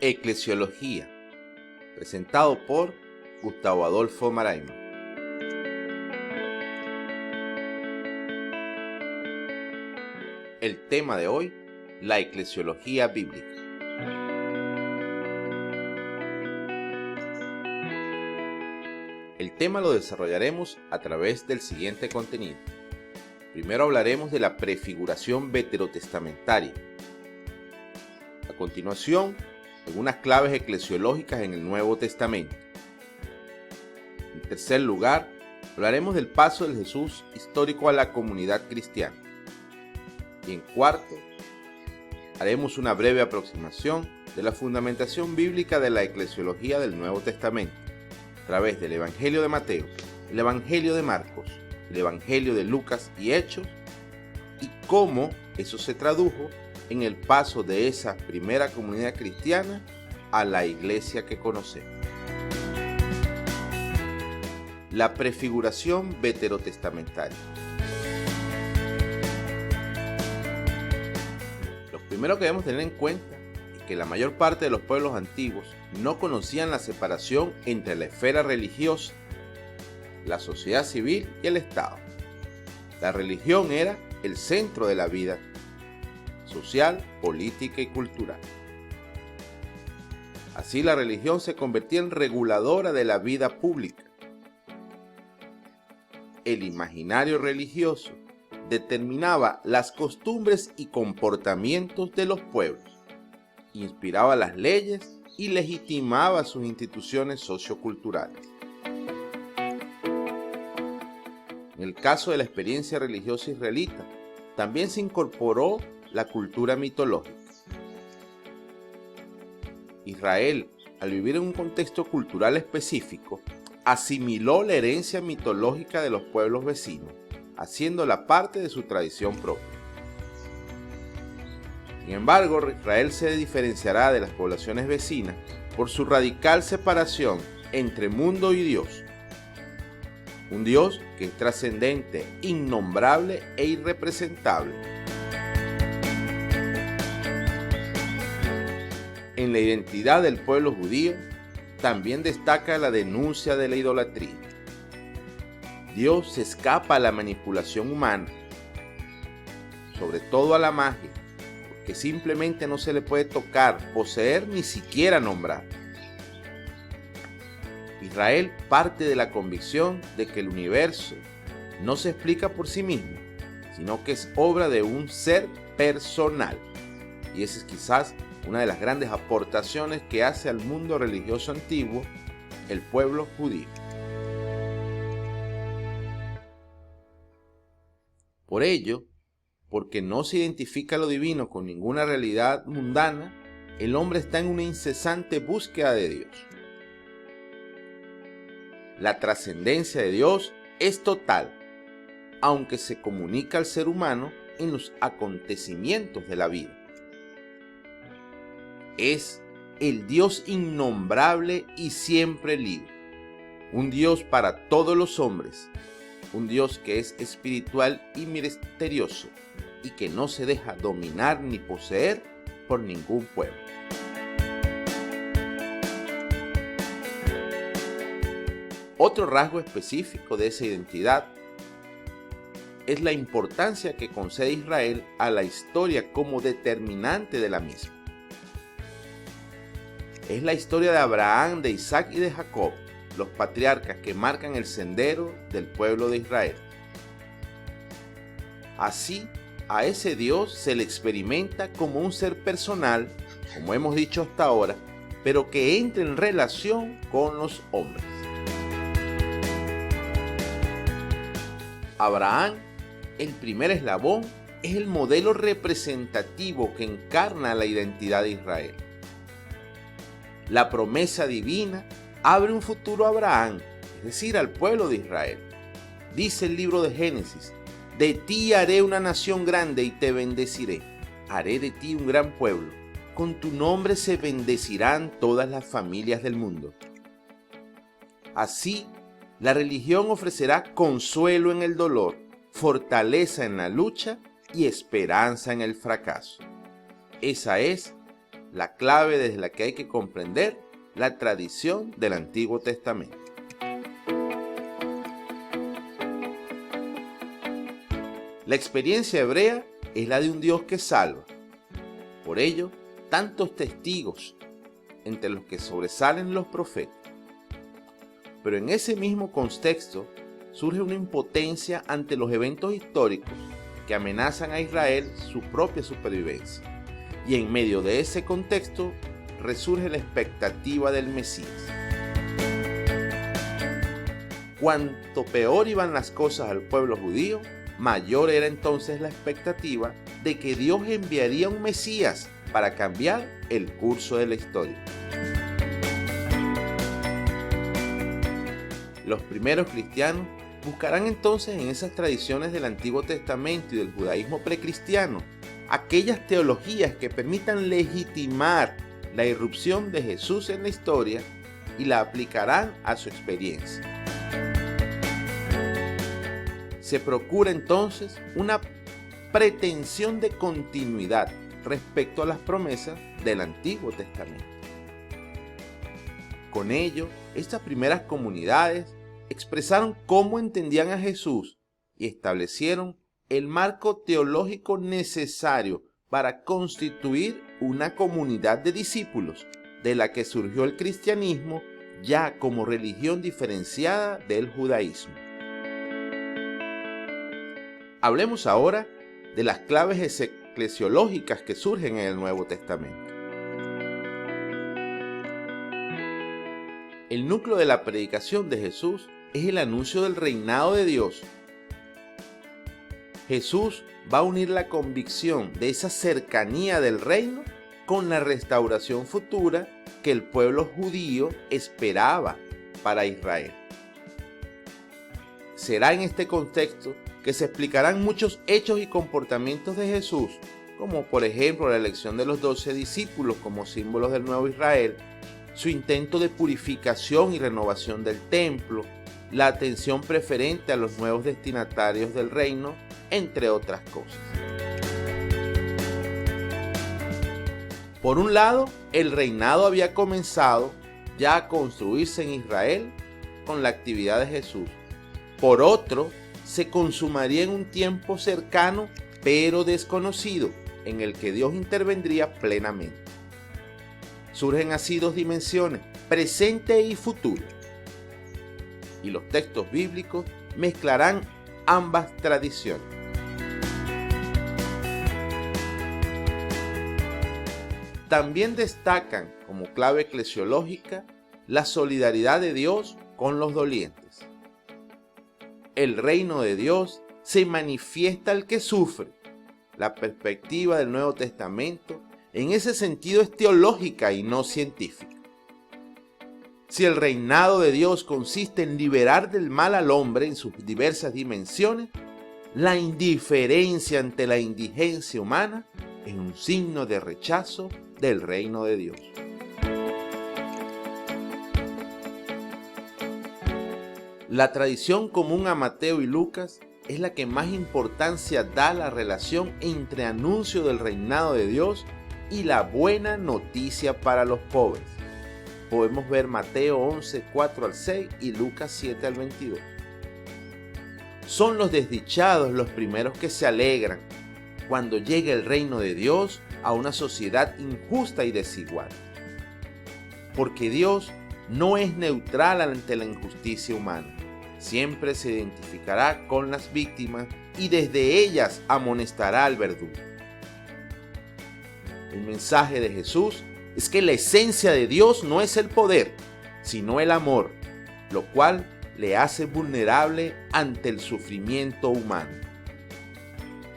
Eclesiología, presentado por Gustavo Adolfo Maraima. El tema de hoy, la eclesiología bíblica. El tema lo desarrollaremos a través del siguiente contenido. Primero hablaremos de la prefiguración veterotestamentaria. A continuación, algunas claves eclesiológicas en el Nuevo Testamento. En tercer lugar, hablaremos del paso de Jesús histórico a la comunidad cristiana. Y en cuarto, haremos una breve aproximación de la fundamentación bíblica de la eclesiología del Nuevo Testamento, a través del Evangelio de Mateo, el Evangelio de Marcos, el Evangelio de Lucas y Hechos, y cómo eso se tradujo en el paso de esa primera comunidad cristiana a la iglesia que conocemos. La prefiguración veterotestamentaria. Lo primero que debemos tener en cuenta es que la mayor parte de los pueblos antiguos no conocían la separación entre la esfera religiosa, la sociedad civil y el Estado. La religión era el centro de la vida social, política y cultural. Así la religión se convertía en reguladora de la vida pública. El imaginario religioso determinaba las costumbres y comportamientos de los pueblos, inspiraba las leyes y legitimaba sus instituciones socioculturales. En el caso de la experiencia religiosa israelita, también se incorporó la cultura mitológica. Israel, al vivir en un contexto cultural específico, asimiló la herencia mitológica de los pueblos vecinos, haciéndola parte de su tradición propia. Sin embargo, Israel se diferenciará de las poblaciones vecinas por su radical separación entre mundo y Dios. Un Dios que es trascendente, innombrable e irrepresentable. En la identidad del pueblo judío también destaca la denuncia de la idolatría. Dios se escapa a la manipulación humana, sobre todo a la magia, porque simplemente no se le puede tocar, poseer ni siquiera nombrar. Israel parte de la convicción de que el universo no se explica por sí mismo, sino que es obra de un ser personal. Y esa es quizás una de las grandes aportaciones que hace al mundo religioso antiguo el pueblo judío. Por ello, porque no se identifica lo divino con ninguna realidad mundana, el hombre está en una incesante búsqueda de Dios. La trascendencia de Dios es total, aunque se comunica al ser humano en los acontecimientos de la vida. Es el Dios innombrable y siempre libre, un Dios para todos los hombres, un Dios que es espiritual y misterioso y que no se deja dominar ni poseer por ningún pueblo. Otro rasgo específico de esa identidad es la importancia que concede Israel a la historia como determinante de la misma. Es la historia de Abraham, de Isaac y de Jacob, los patriarcas que marcan el sendero del pueblo de Israel. Así, a ese Dios se le experimenta como un ser personal, como hemos dicho hasta ahora, pero que entra en relación con los hombres. Abraham, el primer eslabón, es el modelo representativo que encarna la identidad de Israel. La promesa divina abre un futuro a Abraham, es decir, al pueblo de Israel. Dice el libro de Génesis: de ti haré una nación grande y te bendeciré. Haré de ti un gran pueblo. Con tu nombre se bendecirán todas las familias del mundo. Así, la religión ofrecerá consuelo en el dolor, fortaleza en la lucha y esperanza en el fracaso. Esa es la clave desde la que hay que comprender la tradición del Antiguo Testamento. La experiencia hebrea es la de un Dios que salva. Por ello, tantos testigos, entre los que sobresalen los profetas. Pero en ese mismo contexto surge una impotencia ante los eventos históricos que amenazan a Israel su propia supervivencia. Y en medio de ese contexto resurge la expectativa del Mesías. Cuanto peor iban las cosas al pueblo judío, mayor era entonces la expectativa de que Dios enviaría un Mesías para cambiar el curso de la historia. Los primeros cristianos buscarán entonces en esas tradiciones del Antiguo Testamento y del judaísmo precristiano aquellas teologías que permitan legitimar la irrupción de Jesús en la historia y la aplicarán a su experiencia. Se procura entonces una pretensión de continuidad respecto a las promesas del Antiguo Testamento. Con ello, estas primeras comunidades expresaron cómo entendían a Jesús y establecieron el marco teológico necesario para constituir una comunidad de discípulos, de la que surgió el cristianismo ya como religión diferenciada del judaísmo. Hablemos ahora de las claves eclesiológicas que surgen en el Nuevo Testamento. El núcleo de la predicación de Jesús es el anuncio del reinado de Dios. Jesús va a unir la convicción de esa cercanía del reino con la restauración futura que el pueblo judío esperaba para Israel. Será en este contexto que se explicarán muchos hechos y comportamientos de Jesús, como por ejemplo la elección de los 12 discípulos como símbolos del nuevo Israel, su intento de purificación y renovación del templo, la atención preferente a los nuevos destinatarios del reino, entre otras cosas. Por un lado, el reinado había comenzado ya a construirse en Israel con la actividad de Jesús. Por otro, se consumaría en un tiempo cercano pero desconocido, en el que Dios intervendría plenamente. Surgen así dos dimensiones, presente y futuro. Y los textos bíblicos mezclarán ambas tradiciones. También destacan como clave eclesiológica la solidaridad de Dios con los dolientes. El reino de Dios se manifiesta al que sufre. La perspectiva del Nuevo Testamento en ese sentido es teológica y no científica. Si el reinado de Dios consiste en liberar del mal al hombre en sus diversas dimensiones, la indiferencia ante la indigencia humana es un signo de rechazo del reino de Dios. La tradición común a Mateo y Lucas es la que más importancia da a la relación entre anuncio del reinado de Dios y la buena noticia para los pobres. Podemos ver Mateo 11, 4 al 6 y Lucas 7 al 22. Son los desdichados los primeros que se alegran cuando llega el reino de Dios a una sociedad injusta y desigual. Porque Dios no es neutral ante la injusticia humana. Siempre se identificará con las víctimas y desde ellas amonestará al verdugo. El mensaje de Jesús es que la esencia de Dios no es el poder, sino el amor, lo cual le hace vulnerable ante el sufrimiento humano.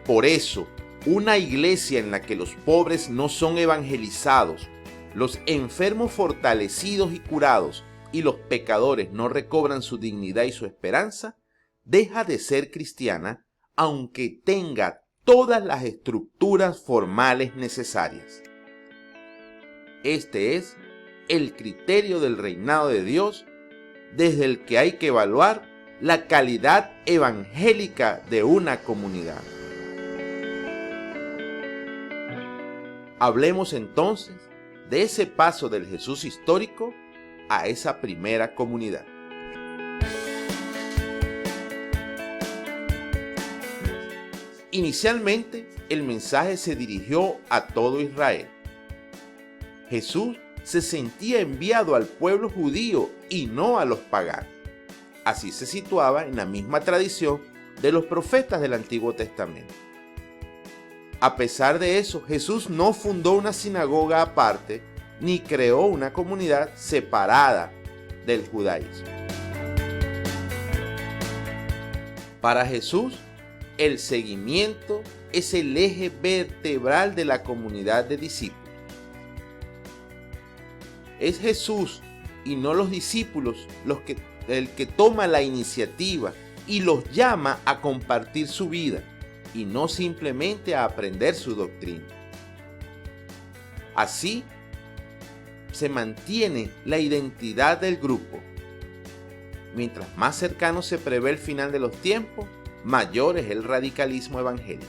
Por eso, una iglesia en la que los pobres no son evangelizados, los enfermos fortalecidos y curados, y los pecadores no recobran su dignidad y su esperanza, deja de ser cristiana aunque tenga todas las estructuras formales necesarias. Este es el criterio del reinado de Dios desde el que hay que evaluar la calidad evangélica de una comunidad. Hablemos entonces de ese paso del Jesús histórico a esa primera comunidad. Inicialmente, el mensaje se dirigió a todo Israel. Jesús se sentía enviado al pueblo judío y no a los paganos. Así se situaba en la misma tradición de los profetas del Antiguo Testamento. A pesar de eso, Jesús no fundó una sinagoga aparte ni creó una comunidad separada del judaísmo. Para Jesús, el seguimiento es el eje vertebral de la comunidad de discípulos. Es Jesús y no los discípulos el que toma la iniciativa y los llama a compartir su vida y no simplemente a aprender su doctrina. Así se mantiene la identidad del grupo. Mientras más cercano se prevé el final de los tiempos, mayor es el radicalismo evangélico.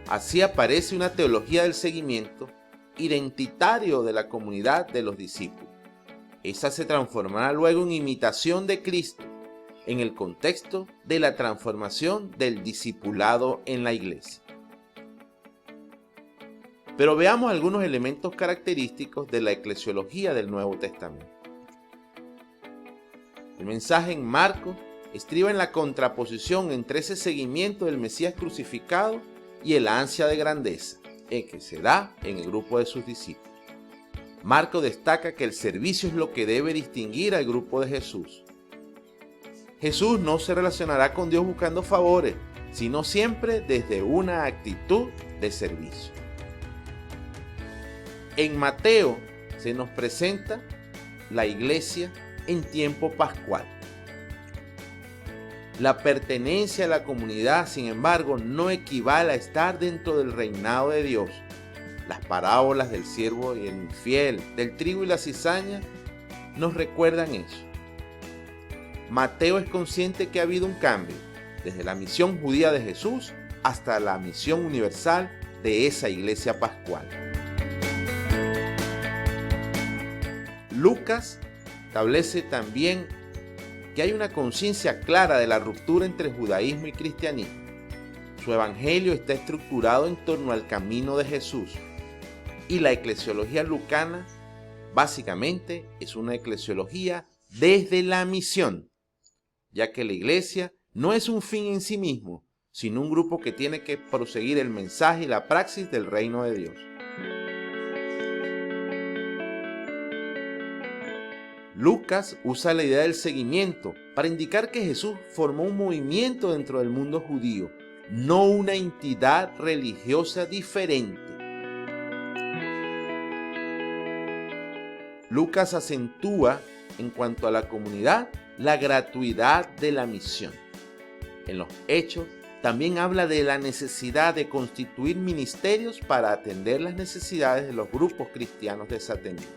Así aparece una teología del seguimiento identitario de la comunidad de los discípulos. Esa se transformará luego en imitación de Cristo en el contexto de la transformación del discipulado en la iglesia. Pero veamos algunos elementos característicos de la eclesiología del Nuevo Testamento. El mensaje en Marcos estriba en la contraposición entre ese seguimiento del Mesías crucificado y el ansia de grandeza, que se da en el grupo de sus discípulos. Marcos destaca que el servicio es lo que debe distinguir al grupo de Jesús. Jesús no se relacionará con Dios buscando favores, sino siempre desde una actitud de servicio. En Mateo se nos presenta la iglesia en tiempo pascual. La pertenencia a la comunidad, sin embargo, no equivale a estar dentro del reinado de Dios. Las parábolas del siervo y el infiel, del trigo y la cizaña, nos recuerdan eso. Mateo es consciente que ha habido un cambio, desde la misión judía de Jesús hasta la misión universal de esa iglesia pascual. Lucas establece también que hay una conciencia clara de la ruptura entre judaísmo y cristianismo. Su evangelio está estructurado en torno al camino de Jesús. Y la eclesiología lucana básicamente es una eclesiología desde la misión, ya que la iglesia no es un fin en sí mismo, sino un grupo que tiene que proseguir el mensaje y la praxis del reino de Dios. Lucas usa la idea del seguimiento para indicar que Jesús formó un movimiento dentro del mundo judío, no una entidad religiosa diferente. Lucas acentúa en cuanto a la comunidad la gratuidad de la misión. En los Hechos también habla de la necesidad de constituir ministerios para atender las necesidades de los grupos cristianos desatendidos.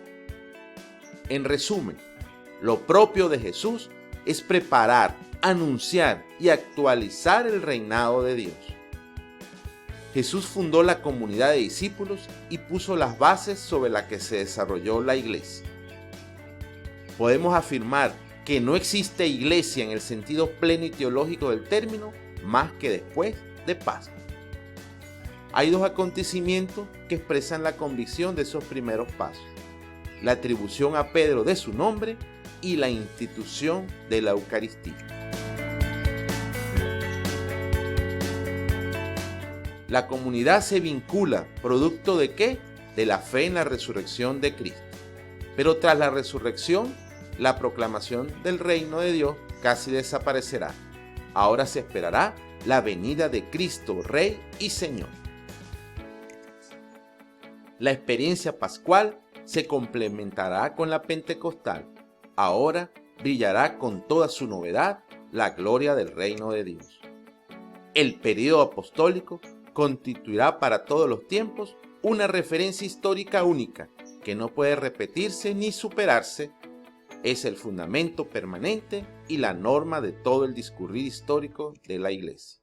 En resumen, lo propio de Jesús es preparar, anunciar y actualizar el reinado de Dios. Jesús fundó la comunidad de discípulos y puso las bases sobre las que se desarrolló la iglesia. Podemos afirmar que no existe iglesia en el sentido pleno y teológico del término más que después de Pascua. Hay dos acontecimientos que expresan la convicción de esos primeros pasos: la atribución a Pedro de su nombre y la institución de la Eucaristía. La comunidad se vincula, ¿producto de qué? De la fe en la resurrección de Cristo. Pero tras la resurrección, la proclamación del reino de Dios casi desaparecerá. Ahora se esperará la venida de Cristo, Rey y Señor. La experiencia pascual se complementará con la pentecostal. Ahora brillará con toda su novedad la gloria del reino de Dios. El período apostólico constituirá para todos los tiempos una referencia histórica única que no puede repetirse ni superarse. Es el fundamento permanente y la norma de todo el discurrir histórico de la Iglesia.